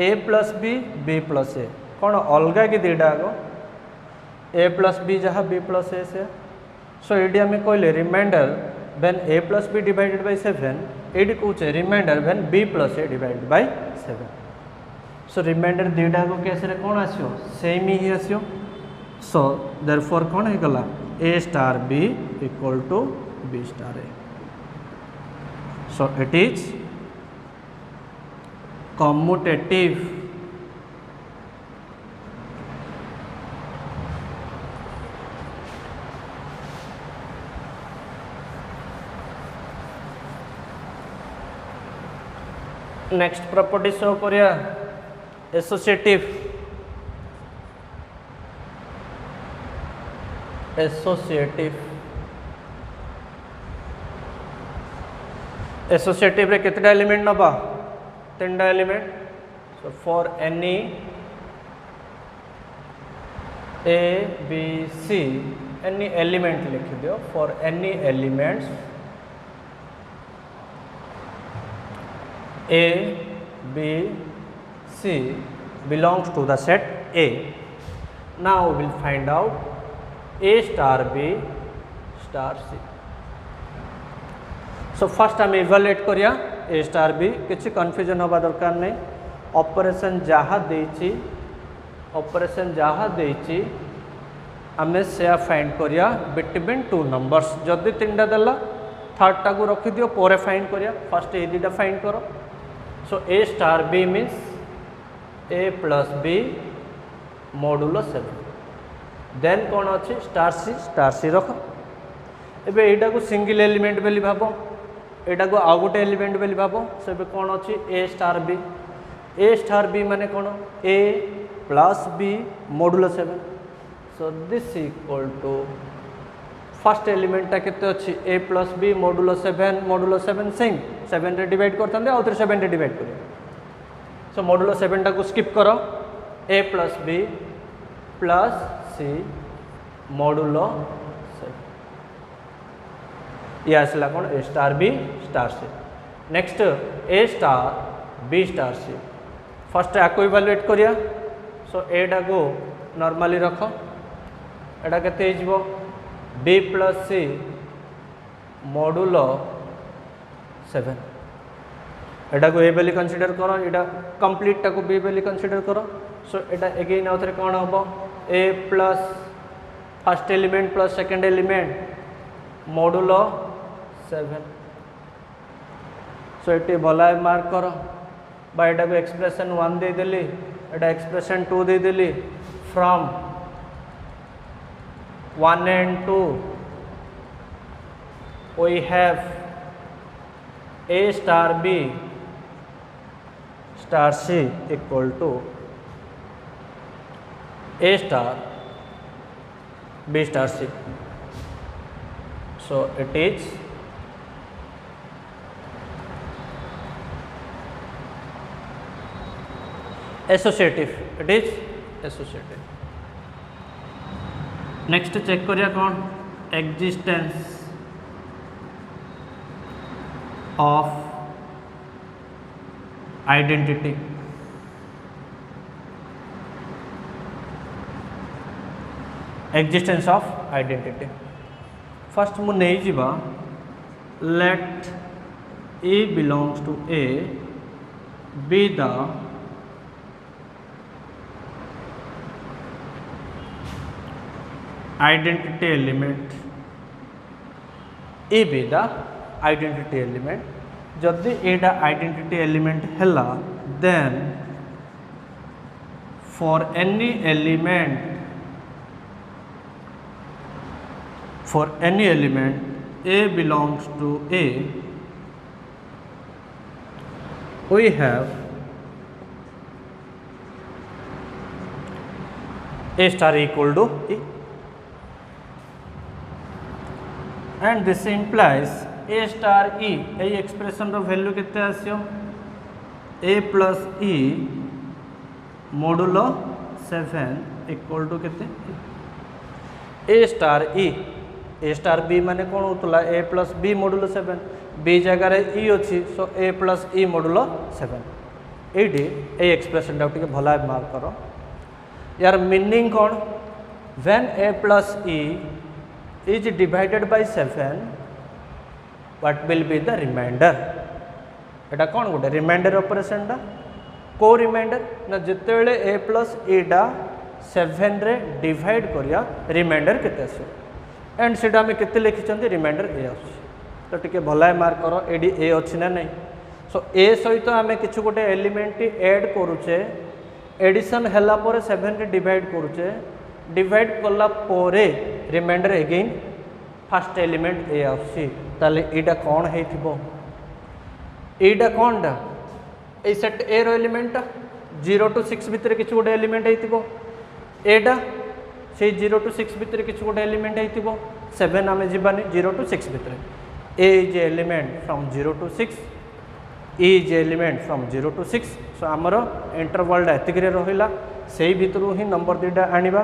A plus B B plus A कौन अलग कि दुईटा आग ए प्लस बी जहाँ बी प्लस ए से सो ये आम कहले remainder when A plus B divided by 7 ये कौचे remainder when B plus A divided by 7 so remainder दुईटा आग केस कौन आसो सेम ही आसो सो देयरफॉर कौन हो गला A star B equal to B star A so it is commutative next property show करिया एसोसिएटिव एसोसिएटिव रे कितना एलिमेंट नबा 3टा element so for any A B C any element लिख दियो for any elements A, B, C belongs to the set A. Now we will find out A star B star C. So first हम evaluate करिया A star B किसी confusion होगा दरकार नहीं operation जहाँ देची आमे से फाइंड करिया बिटवीन टू नंबर्स जदि 3टा देला 3rd को रखी दियो पोरे फाइंड करिया फर्स्ट ए 2टा फाइंड करो सो A star B means A plus B modulo 7 then कौन अच्छी स्टार सी रख एबे एटा को सिंगल एलिमेंट बेली भाबो एटा को आउ गोटे एलिमेंट बेली भाबो सो एबे कौन अच्छी ए स्टार बी माने कौन A plus B modulo 7 so this equal to first एलिमेंटा केते अच्छी A plus B modulo 7 same 7 रे डिवाइड करते आउ 7 रे डिवाइड करिए सो मॉडुलो 7 टा को स्किप करो ए प्लस बी प्लस सी मॉडुलो 7 ये आसला कौन ए स्टार बी स्टार सी नेक्स्ट ए स्टार बी स्टार सी फर्स्ट आपको इवैल्यूएट करिया सो एटा को नॉर्मली रख एटा केते हिजबो बी प्लस सी मॉडुलो 7 एटा को ए बेली कंसीडर करो एटा कंप्लीट टा को बी बेली कंसीडर करो सो एटा अगेन आउथरे कौन हम A plus first element plus second element modulo 7 so एटी भला मार्क करो बा एटा को एक्सप्रेशन 1 दे देली एटा एक्सप्रेशन 2 दे देली from 1 and 2 we have A star B star C equal to A star B star C. So it is associative. It is associative. Next check करिया कौन existence of identity existence of identity first मु नहीं जीवा let A belongs to a be the identity element a be the identity element जदि एटा identity element हैला then for any element a belongs to a we have A star equal to E, and this implies A star E ए expression रो value केते आसियो A plus E modulo 7 equal to केते A star E A star B माने कौन होतला A plus B modulo 7 B जगह रे E अछि सो A plus E मोडुलो 7 एडी ए एक्सप्रेशन डाउट के भला मार्क करो यार मीनिंग कौन, when a plus e is divided by 7 what will be the remainder. एटा कौन गोटे रिमाइंडर ऑपरेशन टा को रिमाइंडर ना जितेबले a प्लस e डा 7 रे डिवाइड करिया रिमाइंडर केते आसो एंड सेटा हमें केते लिखिचंती रिमाइंडर a आसो। तो टिके भलाय मार्क करो एडी a अछि ना नहीं। सो a सहित आमे किछु गोटे एलिमेंट ऐड करूचे एडिशन हला पर 7 रे डिवाइड करूचे डिवाइड कला पोरे remainder again first element A आसी ताले एटा कोन हेथिबो एटा कोनडा ए सेट ए रो एलिमेंट 0 टू 6 भितर किछु गोटे एलिमेंट हेथिबो एटा से 0 टू 6 भितर किछु गोटे एलिमेंट हेथिबो 7 आमे जिबानी 0 टू 6 भितर E is element from 0 to 6 E is element from 0 to 6 so आमर इंटरवल एतिक रहा से भितर ही नंबर दुईटा आनिबा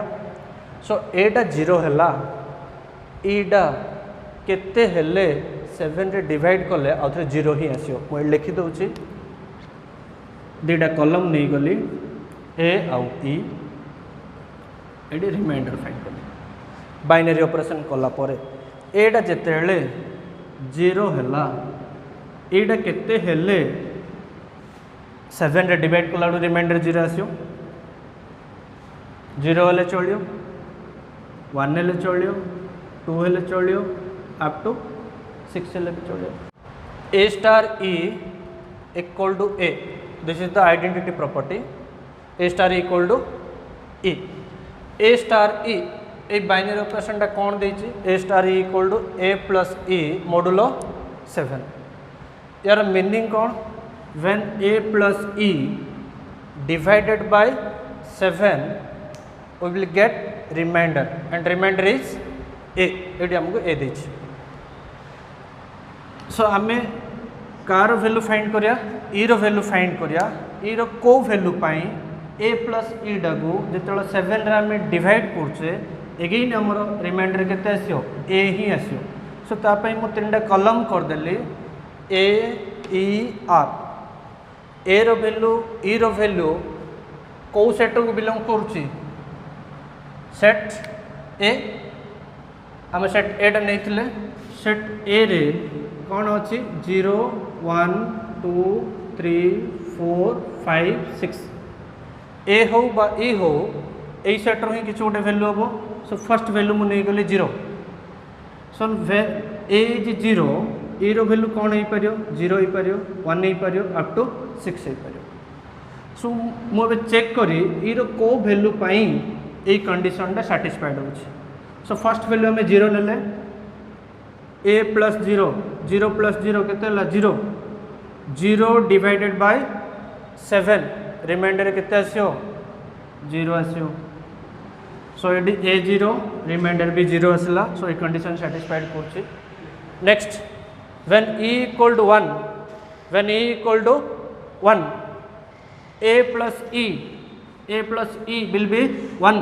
सो एटा 0 है ईटा केते हेले 7 रे डिवाइड कले आउथरे 0 ही आसियो मु लिखि दउची दुईटा कॉलम नहीं गली ए आउ ई एडी रिमाइंडर फाइंड कली बाइनरी ऑपरेशन कला परे एटा जेतेले 0 है एटा केते हेले 7 रे डिवाइड कला रिमाइंडर 0 आसियो 0 हेले चलियो 1 हेले चलियो 2 हेले चलियो अप टू 6 हेले भी चलियो a star e equal to a this is the identity property a star equal to e a star e ए बाइनरी ऑपरेशन टा कोन देछि a star e equal to a plus e modulo 7 यार meaning कौन when a plus e divided by 7 we will get remainder and remainder is a एटी हमको a देछि सो आमे कार वैल्यू फाइंड करिया e रो वैल्यू फाइंड करिया e रो को value pi a plus e डागु जेतलो 7 रे आमे डिवाइड करछे अगेन हमरो रिमाइंडर केते आसियो a ही आसियो सो ता पई मु तीनटा कॉलम कर देली ए E R A row value कौ सेट को बिलोंग करुच्ची सेट ए आम सेट ए टा नहीं सेट ए रे कौन अच्छी 0 1 2 3 4 5 6 ए हो बा ई हो यही सेट रो ही किसी गोटे वैल्यू हम सो फर्स्ट वैल्यू मुझे गली 0 सो ए इज 0 e रो वैल्यू कौन हो पारियो 0 हो पारियो 1 हो पारियो अप टू 6 हो पारियो सो मुझे चेक करी e रो को वैल्यू पाई ए कंडीशन टा सैटिस्फाइड होछि सो फर्स्ट वैल्यू हमें 0 नेले a प्लस 0 0 प्लस 0 केते ला 0 0 डिवाइडेड बाय 7 रिमाइंडर केते आसियो 0 आसियो सो एडी a0 रिमाइंडर भी 0 आसला सो ए कंडीशन सैटिस्फाइड करछि next when e equal to 1 when e equal to 1 a plus e will be 1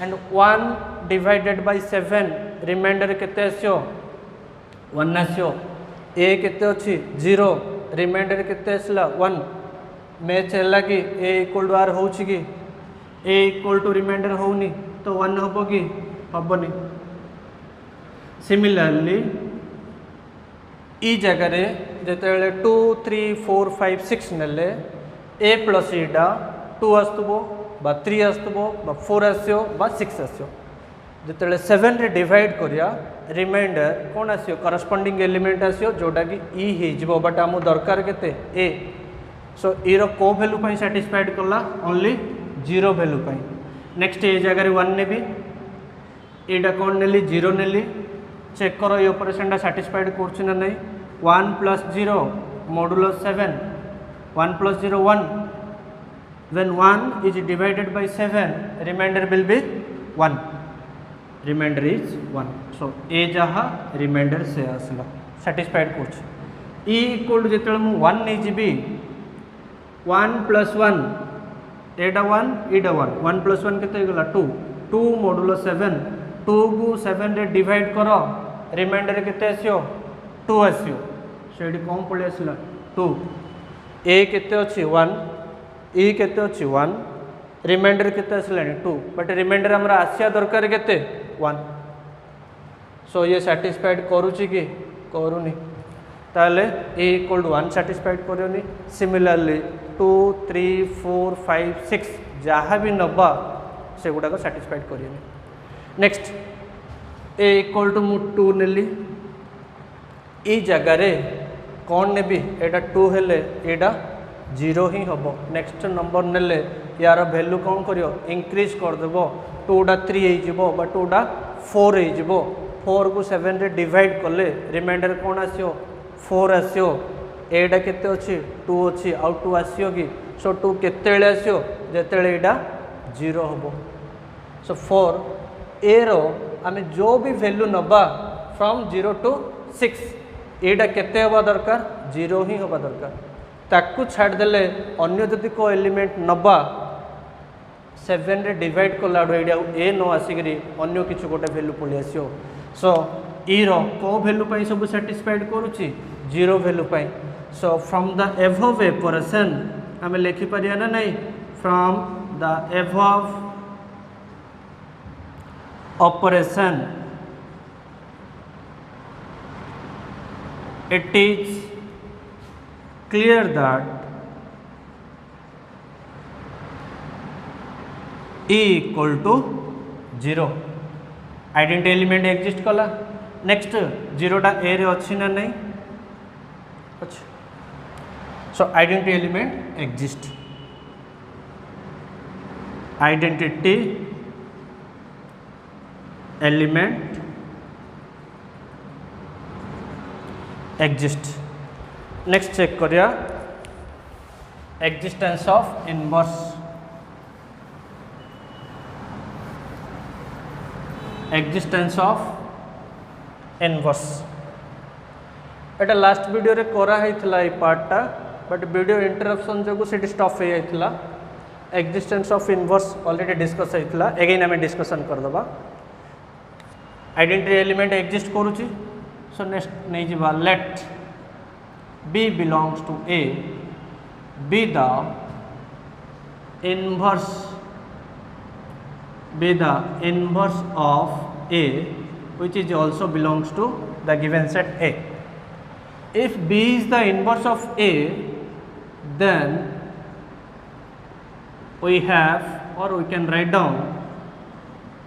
and 1 divided by 7 remainder केते आसियो 1 आसियो a केते अछि 0 remainder केते आसला 1 मैच हैला कि a equal to r होछि कि a equal to remainder होउनी तो 1 होबो कि होबोनी सिमिलरली ई जगह जिते 2 3 4 5 6 नेले ए प्लस ईटा 2 आसतबो बा 3 आसतबो बा 4 आसियो बा 6 आसियो जिते 7 रे डिवाइड करिया रिमाइंडर कौन आसियो करस्पोंडिंग एलिमेंट आसियो जोटा कि ई ही जिवो बट आमु दरकार केते ए सो ई रो को वैल्यू पई सैटिस्फाइड करला ओनली 0 वैल्यू पई नेक्स्ट ए जगह 1 नेबी एटा कौन नेली 0 नेली चेक करो ये ऑपरेशन टा सैटिस्फाइड करछि ना नहीं 1 plus 0 modulo 7 1 plus 0 1 when 1 is divided by 7 remainder will be 1 remainder is 1 so a जहाँ remainder से आसला सैटिस्फाइड करछि e इक्वल टू जेतले मु 1 नै जिबी 1 प्लस 1 एटा 1 एटा 1 1 प्लस 1 केते गला 2 2 मोडुलो 7 2 को 7 रे डिवाइड करो रिमाइंडर केते आसियो 2 आसियो सेडी कम पळे आसला 2 a केते अछि 1 e केते अछि 1 रिमाइंडर केते आसलानी 2 बट रिमाइंडर हमर आसिया दरकार केते 1 सो ये सैटिस्फाइड करूची कि करूनी ताले ए इक्वल टू 1 सैटिस्फाइड करियोनी सिमिलरली 2 3 4 5 6 जहाँ भी नबा से गुड़ाक सैटिस्फाइड करियोनी नेक्स्ट ए इक्वल टू मु 2 नेली ई जगार कौन नेबी एटा 2 हेले एटा 0 ही हम नेक्स्ट नंबर नेले यार वैल्यू कौन करियो इंक्रीज करदेव 2टा 3 हो 2टा 4 हो 4 को 7 रे डिवाइड कले रिमाइंडर कौन आसियो 4 आसियो एटा केते अछि 2 अछि आउ 2 आसियो कि सो 2 केतेले आसियो जेतेले एटा 0 हम सो 4 ए रो आमे जो भी वैल्यू नबा फ्रॉम 0 टू 6 एटा केते हवा दरकार 0 ही हवा दरकार ताकू छाड़ देले अन्य जदि को एलिमेंट नबा 7 रे डिवाइड कला एटा ए न आसिकरी अन्य किछु गोटे वैल्यू पळि आसियो सो ई रो को वैल्यू पई सब सैटिस्फाइड करूची 0 वैल्यू पई so from the above operation हमें लिखि परिया ना नहीं from the above operation it is clear that E equal to 0 identity element exist कला नेक्स्ट 0टा ए रे अच्छी ना नहीं अच्छा so identity element exist identity element exist next check करिया existence of inverse existence of inverse एटा लास्ट वीडियो रे करा हैथिला ए पार्टटा बट वीडियो इंटरप्शन जगु सेठी स्टॉप हे जाइथिला existence of inverse already discuss हैथिला अगेन हमें डिस्कशन कर दबा आइडेंटिटी एलिमेंट एग्जिस्ट करूची सो नेक्स्ट नहीं जीवा late B belongs to A be the inverse of A which is also belongs to the given set A. If B is the inverse of A then we have or we can write down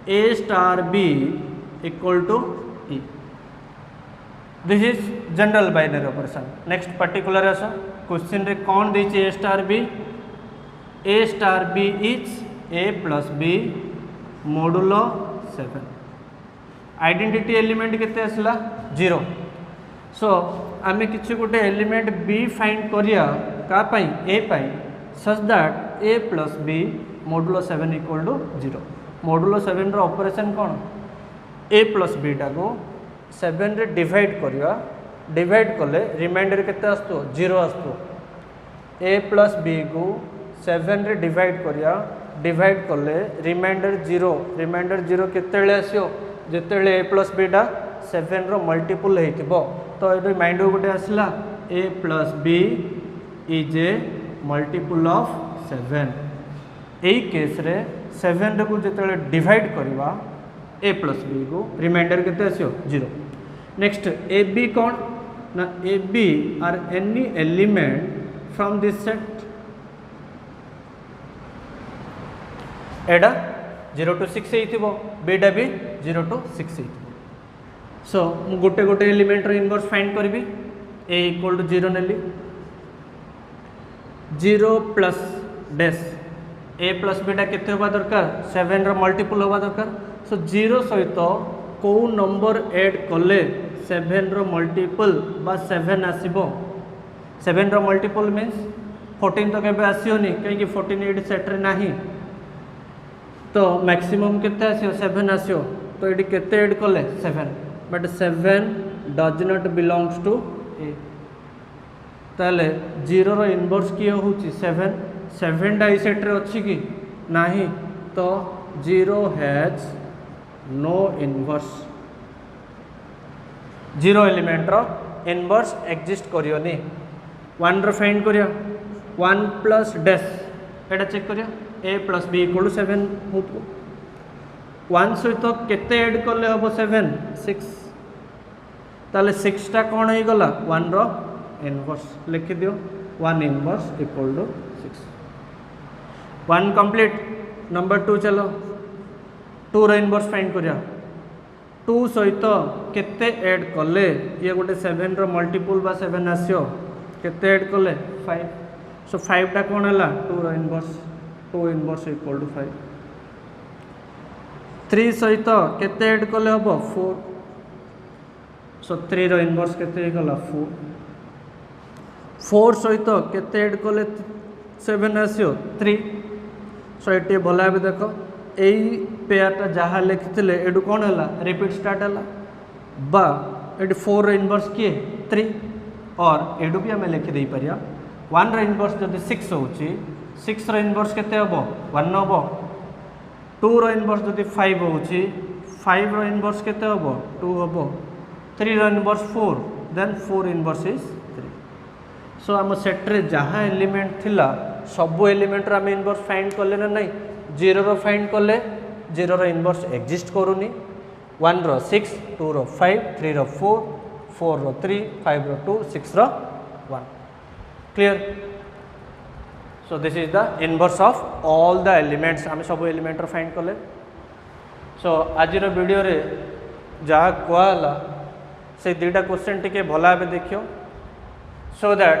A star B equal to E. This is general binary operation. Next particular आसा question रे कौन देछि A star B is A plus B modulo 7 identity element केते आसला 0 सो आमे किछि गोटे element B find करिया का पई A पई such that A plus B modulo 7 equal to 0 modulo 7 रो ऑपरेशन कौन A plus B टा को 7 रे डिवाइड करिया डिवाइड कले रिमाइंडर केते आस्तो 0 आस्तो A plus B को 7 रे डिवाइड करिया डिवाइड कले रिमाइंडर 0 केतेले आसियो जेतेले A plus B टा 7 रो मल्टीपल हेतिबो तो ए रिमाइंडर गोटे आसला A plus B is a multiple of 7 एई केस रे 7 को जेतेले डिवाइड करिवा A plus B को रिमाइंडर केते आसियो 0 नेक्स्ट ए बी कौन ना a b are any element from this set एडा 0 to 6 हेतिबो बीटा भी 0 to 6 हेतिबो सो मु गोटे गोटे एलिमेंट रो इनवर्स फाइंड करबी A इक्वल टू 0 नेली 0 plus dash A plus beta केते होबा दरकार 7 रो मल्टीपल होबा दरकार सो 0 सहित को नंबर ऐड कले 7 रो मल्टीपल बा 7 आसीबो 7 रो मल्टीपल मीन्स 14 तो केबे आसीओनी कहीं 14 एड सेट रे नाही तो मैक्सिमम केते आसीओ 7 आसीओ तो एडी केते ऐड कले 7 but 7 does not belongs to A ताले 0 रो इनवर्स किए होची 7 डाई सेट रे अछि कि नाही तो 0 हैज नो इनवर्स 0 एलिमेंट रो इनवर्स एग्जिस्ट करियोनी 1 रो फाइंड करिया 1 प्लस डैश एटा चेक करिया A plus B equal to 7 हो 1 सहित केते ऐड कले हम 7 6 ताले 6 टा कौन हो गला 1 रो इनवर्स लिखि दियो 1 inverse equal to 6 1 complete number 2 चलो 2 रो इनवर्स फाइंड करिया 2 सहित केते ऐड कले ये गोटे 7 रो मल्टीपल बा 7 आसियो केते ऐड कले 5 सो 5 टा कौन है 2 रो इनवर्स 2 इनवर्स इक्वल टू 5 3 सहित केते ऐड कले हम 4 सो 3 रो इनवर्स केते गला 4 4 सहित केते ऐड कले 7 आसियो 3 सो ये भल भाव देख यही पेयरटा जहाँ लिखी एडू कौन है रिपीट स्टार्ट है बा ये 4 रो इनवर्स किए 3 और एडू भी आम लिखिदे पारिया 1 रो इनवर्स जब 6 होची 6 रो इनवर्स केते हबो 1 हबो 2 रो इनवर्स जब 5 होची 5 रो इनवर्स केते हबो 2 हबो 3 रो इनवर्स 4 देन 4 इनवर्स इज 3 सो आम सेट रे जहाँ एलिमेंट थिला सब एलिमेंट आम इनवर्स फाइंड कले ना नहीं 0 रो फाइंड कले 0 रो इनवर्स एग्जिस्ट करूनी 1 रो 6 2 रो 5 3 रो 4 4 रो 3 5 रो 2 6 रो 1 clear so this is the inverse of all the elements आम सब एलिमेंट रो फाइंड कले सो आज वीडियो रे जहाँ कहला से दुटा क्वेश्चन टिके भला भाव देखियो so that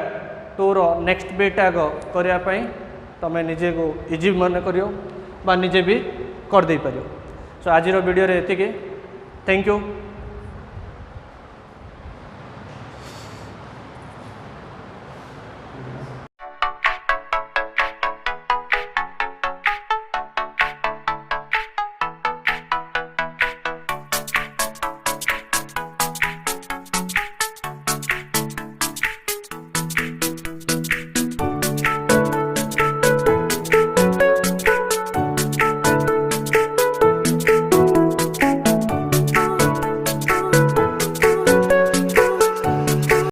to row next bit आग करने तुम निजे को इजी मन करियो बा निजे भी कर दे पारियो सो आज वीडियो रे एतिके थैंक यू।